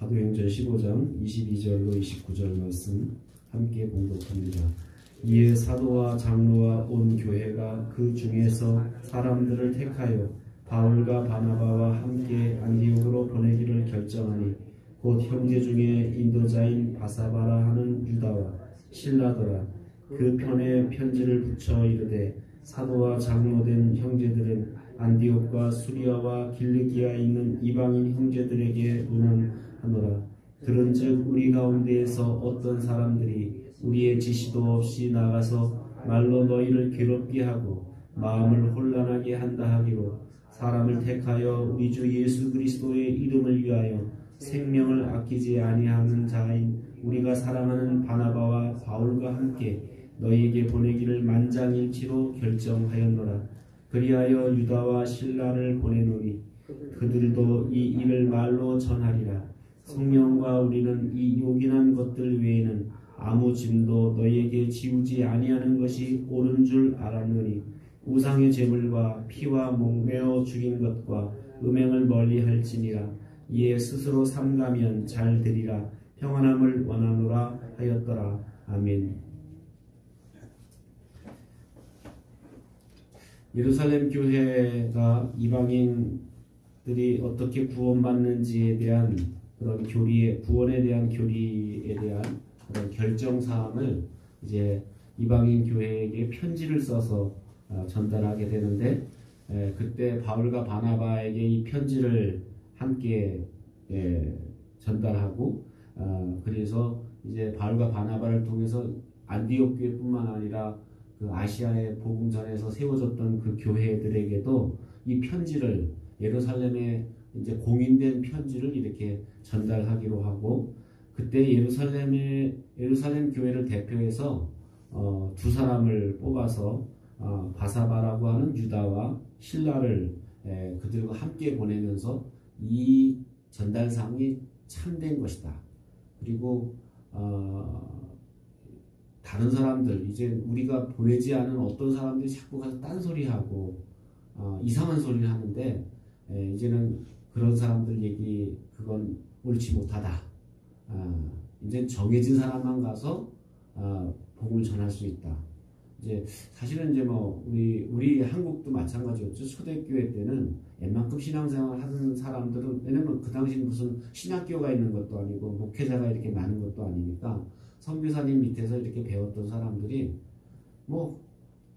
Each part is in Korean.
사도행전 15장 22절로 29절 말씀 함께 공독합니다. 이에 사도와 장로와 온 교회가 그 중에서 사람들을 택하여 바울과 바나바와 함께 안디옥으로 보내기를 결정하니 곧 형제 중에 인도자인 바사바라 하는 유다와 실라더라. 그 편에 편지를 붙여 이르되 사도와 장로된 형제들은 안디옥과 수리아와 길리기아에 있는 이방인 형제들에게 문안하노라. 들은즉 우리 가운데에서 어떤 사람들이 우리의 지시도 없이 나가서 말로 너희를 괴롭게 하고 마음을 혼란하게 한다 하기로 사람을 택하여 우리 주 예수 그리스도의 이름을 위하여 생명을 아끼지 아니하는 자인 우리가 사랑하는 바나바와 바울과 함께 너희에게 보내기를 만장일치로 결정하였노라. 그리하여 유다와 실라를 보내노니 그들도 이 일을 말로 전하리라. 성령과 우리는 이 요긴한 것들 외에는 아무 짐도 너희에게 지우지 아니하는 것이 옳은 줄 알았노니 우상의 제물과 피와 목매어 죽인 것과 음행을 멀리할지니라. 이에 스스로 삼가면 잘 되리라. 평안함을 원하노라 하였더라. 아멘. 예루살렘 교회가 이방인들이 어떻게 구원받는지에 대한 그런 구원에 대한 교리에 대한 그런 결정사항을 이제 이방인 교회에게 편지를 써서 전달하게 되는데, 그때 바울과 바나바에게 이 편지를 함께 전달하고, 그래서 이제 바울과 바나바를 통해서 안디옥 교회뿐만 아니라 그 아시아의 복음전에서 세워졌던 그 교회들에게도 이 편지를, 예루살렘에 이제 공인된 편지를 이렇게 전달하기로 하고, 그때 예루살렘 교회를 대표해서 두 사람을 뽑아서 바사바라고 하는 유다와 실라를 그들과 함께 보내면서 이 전달상이 참된 것이다. 그리고 다른 사람들, 이제 우리가 보내지 않은 어떤 사람들이 자꾸 가서 딴소리하고 이상한 소리를 하는데, 이제는 그런 사람들 얘기, 그건 옳지 못하다. 이제 정해진 사람만 가서 복음을 전할 수 있다. 이제 사실은 이제 뭐 우리 한국도 마찬가지였죠. 초대교회 때는 웬만큼 신앙생활 하는 사람들은, 왜냐면 그 당시는 무슨 신학교가 있는 것도 아니고 목회자가 이렇게 많은 것도 아니니까 선교사님 밑에서 이렇게 배웠던 사람들이 뭐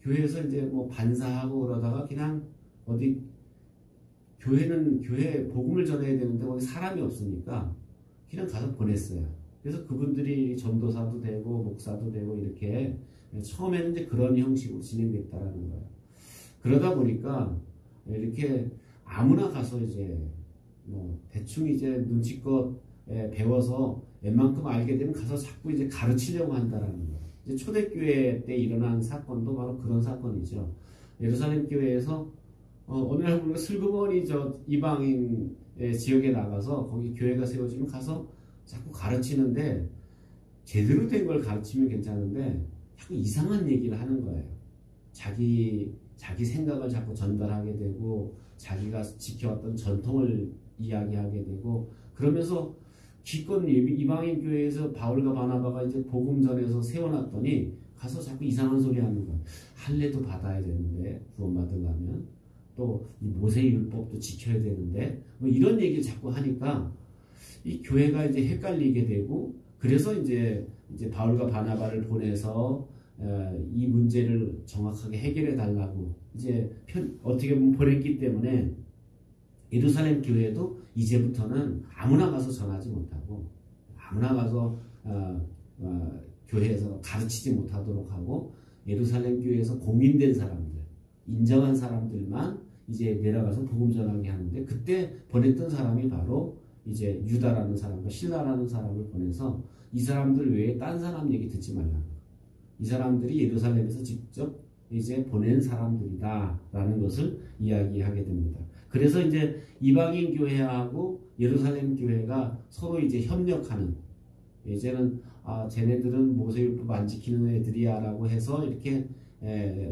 교회에서 이제 뭐 반사하고 그러다가 그냥 어디 교회 복음을 전해야 되는데 거기 사람이 없으니까 그냥 가서 보냈어요. 그래서 그분들이 전도사도 되고 목사도 되고 이렇게 처음에는 이제 그런 형식으로 진행됐다라는 거예요. 그러다 보니까 이렇게 아무나 가서 이제 뭐 대충 이제 눈치껏 배워서 웬만큼 알게 되면 가서 자꾸 이제 가르치려고 한다라는 거예요. 이제 초대교회 때 일어난 사건도 바로 그런 사건이죠. 예루살렘 교회에서 어느 날 우리가 슬그머니 저 이방인 지역에 나가서 거기 교회가 세워지면 가서 자꾸 가르치는데, 제대로 된 걸 가르치면 괜찮은데 자꾸 이상한 얘기를 하는 거예요. 자기 생각을 자꾸 전달하게 되고 자기가 지켜왔던 전통을 이야기하게 되고, 그러면서 기껏 이방인 교회에서 바울과 바나바가 이제 복음 전에서 세워놨더니 가서 자꾸 이상한 소리 하는 거예요. 할례도 받아야 되는데 구원받으려면 또 이 모세율법도 지켜야 되는데 뭐 이런 얘기를 자꾸 하니까 이 교회가 이제 헷갈리게 되고, 그래서 이제 바울과 바나바를 보내서 이 문제를 정확하게 해결해 달라고 이제 어떻게 보면 보냈기 때문에 예루살렘 교회도 이제부터는 아무나 가서 전하지 못하고 아무나 가서 교회에서 가르치지 못하도록 하고, 예루살렘 교회에서 공인된 사람들, 인정한 사람들만 이제 내려가서 복음 전하게 하는데, 그때 보냈던 사람이 바로 이제 유다라는 사람과 실라라는 사람을 보내서 이 사람들 외에 딴 사람 얘기 듣지 말라는 거예요. 이 사람들이 예루살렘에서 직접 이제 보낸 사람들이다라는 것을 이야기하게 됩니다. 그래서 이제 이방인 교회하고 예루살렘 교회가 서로 이제 협력하는, 이제는 쟤네들은 모세율법 안 지키는 애들이야라고 해서 이렇게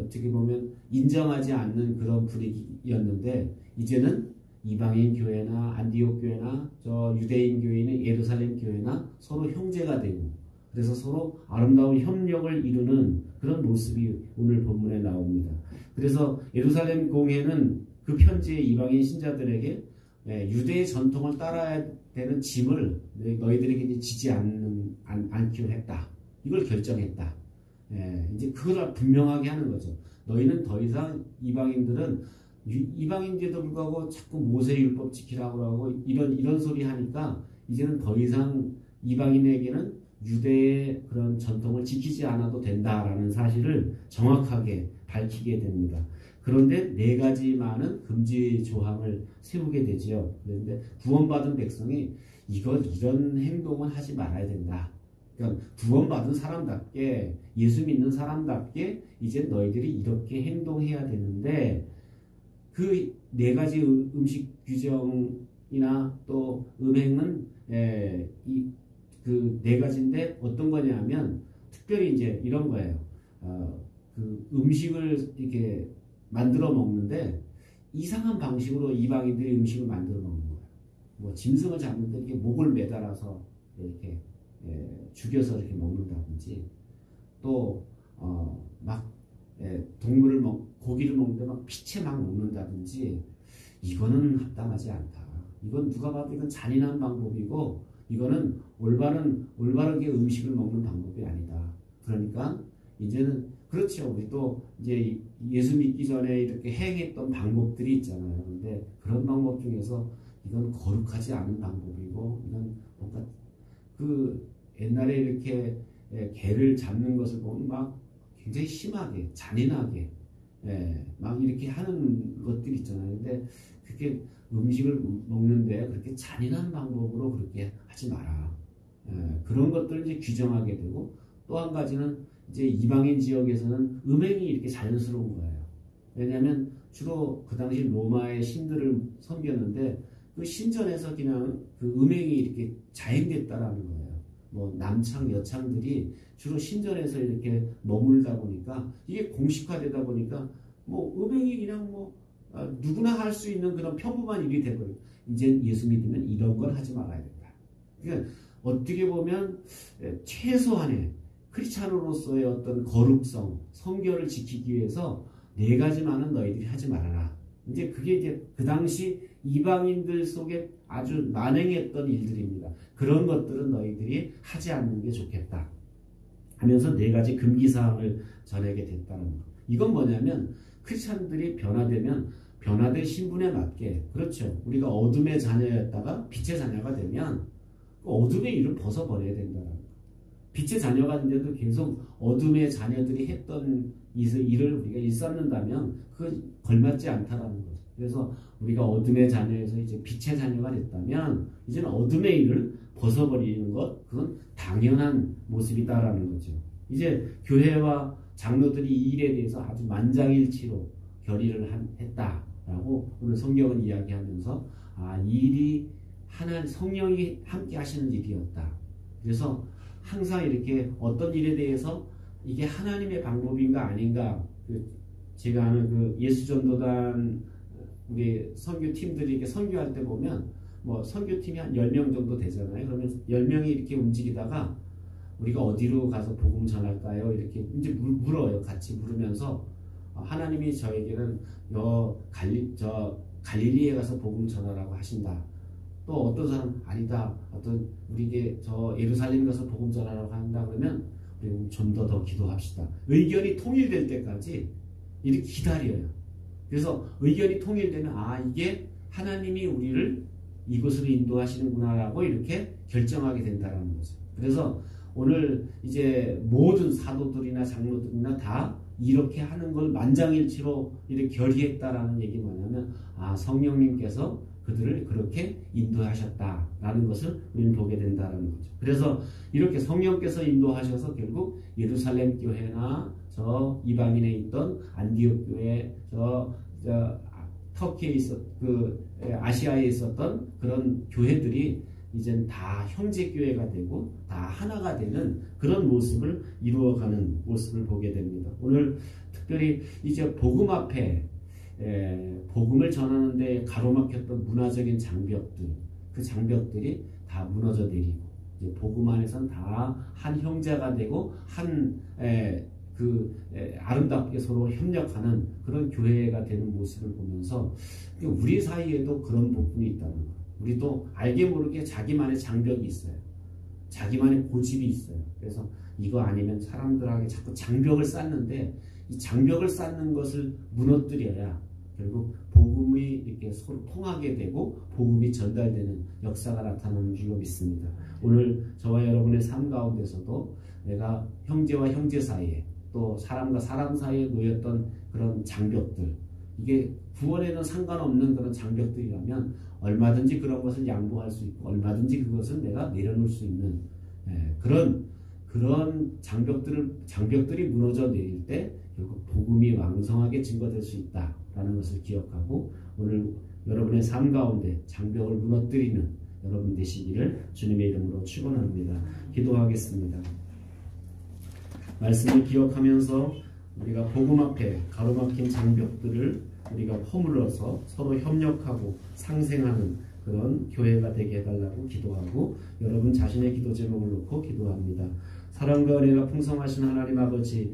어떻게 보면 인정하지 않는 그런 분위기였는데, 이제는 이방인 교회나 안디옥 교회나 저 유대인 교회는 예루살렘 교회나 서로 형제가 되고 그래서 서로 아름다운 협력을 이루는 그런 모습이 오늘 본문에 나옵니다. 그래서 예루살렘 공회는 그 편지의 이방인 신자들에게 유대의 전통을 따라야 되는 짐을 너희들에게 이제 지지 않기로 했다. 이걸 결정했다. 이제 그걸 분명하게 하는 거죠. 너희는 더 이상 이방인인데도 불구하고 자꾸 모세 율법 지키라고 하고 이런 소리 하니까 이제는 더 이상 이방인에게는 유대의 그런 전통을 지키지 않아도 된다라는 사실을 정확하게 밝히게 됩니다. 그런데 4가지 금지 조항을 세우게 되지요. 그런데 구원받은 백성이 이런 행동은 하지 말아야 된다. 그러니까 구원받은 사람답게 예수 믿는 사람답게 이제 너희들이 이렇게 행동해야 되는데 그 4가지 음식 규정이나 또 음행은 그 4가지인데 어떤 거냐면 특별히 이제 이런 거예요. 그 음식을 이렇게 만들어 먹는데 이상한 방식으로 이방인들이 음식을 만들어 먹는 거예요. 뭐 짐승을 잡는데 이렇게 목을 매달아서 이렇게 죽여서 이렇게 먹는다든지 또 고기를 먹는데 막 피채 막 먹는다든지 이거는 합당하지 않다. 이건 누가 봐도 이건 잔인한 방법이고 이거는 올바르게 음식을 먹는 방법이 아니다. 그러니까 이제는 그렇죠. 우리도 이제 예수 믿기 전에 이렇게 행했던 방법들이 있잖아요. 근데 그런 방법 중에서 이건 거룩하지 않은 방법이고 이건 뭔가 그 옛날에 이렇게 개를 잡는 것을 보면 막 굉장히 심하게 잔인하게 막 이렇게 하는 것들이 있잖아요. 근데 그렇게 음식을 먹는데 그렇게 잔인한 방법으로 그렇게 하지 마라. 그런 것들을 이제 규정하게 되고 또 한 가지는 이제 이방인 지역에서는 음행이 이렇게 자연스러운 거예요. 왜냐하면 주로 그 당시 로마의 신들을 섬겼는데 그 신전에서 그냥 그 음행이 이렇게 자행됐다라는 거예요. 뭐 남창 여창들이 주로 신전에서 이렇게 머물다 보니까 이게 공식화되다 보니까 뭐 음행이 그냥 누구나 할 수 있는 그런 평범한 일이 되버려요. 이제 예수 믿으면 이런 걸 하지 말아야 된다. 그러니까 어떻게 보면 최소한의 크리스찬으로서의 어떤 거룩성, 성결을 지키기 위해서 4가지만은 너희들이 하지 말아라. 이제 그게 이제 그 당시 이방인들 속에 아주 만행했던 일들입니다. 그런 것들은 너희들이 하지 않는 게 좋겠다. 하면서 4가지 금기사항을 전하게 됐다는 거. 이건 뭐냐면 크리스찬들이 변화되면 변화된 신분에 맞게 그렇죠. 우리가 어둠의 자녀였다가 빛의 자녀가 되면 그 어둠의 일을 벗어버려야 된다는 거. 빛의 자녀가 된데도 계속 어둠의 자녀들이 했던 일을 우리가 일삼는다면 그건 걸맞지 않다라는 거죠. 그래서 우리가 어둠의 자녀에서 이제 빛의 자녀가 됐다면 이제는 어둠의 일을 벗어버리는 것 그건 당연한 모습이다라는 거죠. 이제 교회와 장로들이 이 일에 대해서 아주 만장일치로 결의를 했다라고 오늘 성경은 이야기하면서 이 일이 성령이 함께 하시는 일이었다. 그래서 항상 이렇게 어떤 일에 대해서 이게 하나님의 방법인가 아닌가 제가 아는 그 예수전도단 우리 선교팀들이 이렇게 선교할 때 보면 뭐 선교팀이 한 10명 정도 되잖아요. 그러면 10명이 이렇게 움직이다가 우리가 어디로 가서 복음 전할까요? 이렇게 이제 물어요. 같이 물으면서 하나님이 저에게는 갈릴리에 가서 복음 전하라고 하신다. 또 어떤 사람 아니다. 어떤 우리에게 저 예루살렘 가서 복음 전하라고 한다 그러면 우리 좀 더 기도합시다. 의견이 통일될 때까지 이렇게 기다려요. 그래서 의견이 통일되면 이게 하나님이 우리를 이곳으로 인도하시는구나라고 이렇게 결정하게 된다는 거죠. 그래서 오늘 이제 모든 사도들이나 장로들이나 다 이렇게 하는 걸 만장일치로 이렇게 결의했다라는 얘기 뭐냐면 성령님께서 그들을 그렇게 인도하셨다라는 것을 우리는 보게 된다는 거죠. 그래서 이렇게 성령께서 인도하셔서 결국 예루살렘 교회나 저 이방인에 있던 안디옥 교회, 터키에 아시아에 있었던 그런 교회들이 이젠 다 형제 교회가 되고 다 하나가 되는 그런 모습을 이루어가는 모습을 보게 됩니다. 오늘 특별히 이제 복음 앞에 복음을 전하는데 가로막혔던 문화적인 장벽들, 그 장벽들이 다 무너져 내리고 이제 복음 안에서는 다 한 형제가 되고 아름답게 서로 협력하는 그런 교회가 되는 모습을 보면서 우리 사이에도 그런 부분이 있다는 거예요. 우리도 알게 모르게 자기만의 장벽이 있어요. 자기만의 고집이 있어요. 그래서 이거 아니면 사람들에게 자꾸 장벽을 쌓는데 이 장벽을 쌓는 것을 무너뜨려야 결국 복음이 이렇게 서로 통하게 되고 복음이 전달되는 역사가 나타나는 줄로 믿습니다. 오늘 저와 여러분의 삶 가운데서도 내가 형제와 형제 사이에 또 사람과 사람 사이에 놓였던 그런 장벽들, 이게 구원에는 상관없는 그런 장벽들이라면 얼마든지 그런 것을 양보할 수 있고 얼마든지 그것을 내가 내려놓을 수 있는 그런 장벽들이 무너져 내릴 때 결국 복음이 왕성하게 증거될 수 있다라는 것을 기억하고 오늘 여러분의 삶 가운데 장벽을 무너뜨리는 여러분 되시기를 주님의 이름으로 축원합니다. 기도하겠습니다. 말씀을 기억하면서 우리가 복음 앞에 가로막힌 장벽들을 우리가 허물어서 서로 협력하고 상생하는 그런 교회가 되게 해달라고 기도하고 여러분 자신의 기도 제목을 놓고 기도합니다. 사랑과 은혜가 풍성하신 하나님 아버지,